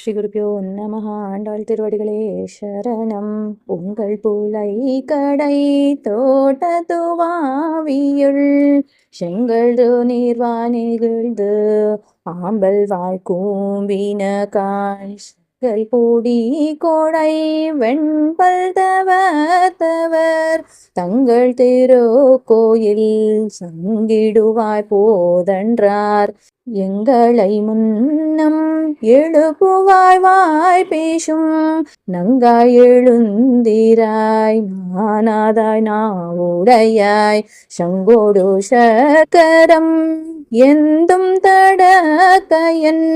ஸ்ரீ குருப்பியோ நமः. ஆண்டாள் திருவடிகளே சரணம். உங்கள் புலை கடை தோட்டத்துவாவியுள் செங்கல்து நீர்வானிகழ்ந்து ஆம்பல் வாழ் கூம்பின காய்கள் பொடி கோடை வெண்பல் தவர் தங்கள் திரு கோயில் சங்கிடுவாய் போதன்றார் எங்களை முன்னம் எழுப்புவாய் வாய் பேசும் நங்காய் எழுந்திராய் மானாதாய் நாவுடையாய் சங்கோடு சக்கரம் எந்தும் தடக்கையன்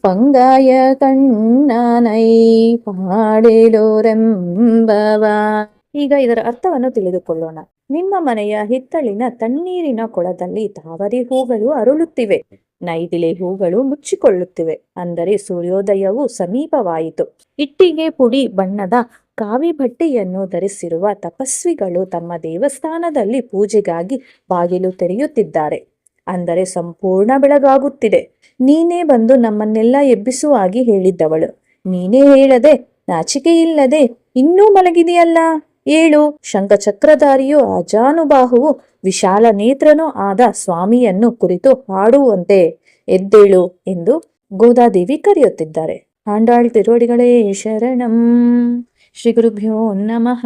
பங்காய ಕಣ್ಣಾನೈ ಪಾಡೆಲೋರೆಂಬವಾ. ಈಗ ಇದರ ಅರ್ಥವನ್ನು ತಿಳಿದುಕೊಳ್ಳೋಣ. ನಿಮ್ಮ ಮನೆಯ ಹಿತ್ತಲಿನ ತಣ್ಣೀರಿನ ಕೊಳದಲ್ಲಿ ತಾವರೆ ಹೂಗಳು ಅರಳುತ್ತಿವೆ, ನೈದಿಲೆ ಹೂಗಳು ಮುಚ್ಚಿಕೊಳ್ಳುತ್ತಿವೆ. ಅಂದರೆ ಸೂರ್ಯೋದಯವು ಸಮೀಪವಾಯಿತು. ಇಟ್ಟಿಗೆ ಪುಡಿ ಬಣ್ಣದ ಕಾವಿ ಬಟ್ಟೆಯನ್ನು ಧರಿಸಿರುವ ತಪಸ್ವಿಗಳು ತಮ್ಮ ದೇವಸ್ಥಾನದಲ್ಲಿ ಪೂಜೆಗಾಗಿ ಬಾಗಿಲು ತೆರೆಯುತ್ತಿದ್ದಾರೆ. ಅಂದರೆ ಸಂಪೂರ್ಣ ಬೆಳಗಾಗುತ್ತಿದೆ. ನೀನೇ ಬಂದು ನಮ್ಮನ್ನೆಲ್ಲ ಎಬ್ಬಿಸುವಾಗಿ ಹೇಳಿದ್ದವಳು. ನೀನೇ ಹೇಳದೆ ನಾಚಿಕೆಯಿಲ್ಲದೆ ಇನ್ನೂ ಮಲಗಿದೆಯಲ್ಲ, ಏಳು. ಶಂಖಚಕ್ರಧಾರಿಯು ಅಜಾನುಬಾಹುವು ವಿಶಾಲ ನೇತ್ರನೂ ಆದ ಸ್ವಾಮಿಯನ್ನು ಕುರಿತು ಹಾಡುವಂತೆ ಎದ್ದೇಳು ಎಂದು ಗೋದಾದೇವಿ ಕರೆಯುತ್ತಿದ್ದಾರೆ. ಆಂಡಾಳ್ ತಿರುವಡಿಗಳೇ ಶರಣಂ. ಶ್ರೀ ಗುರುಭ್ಯೋ ನಮಃ.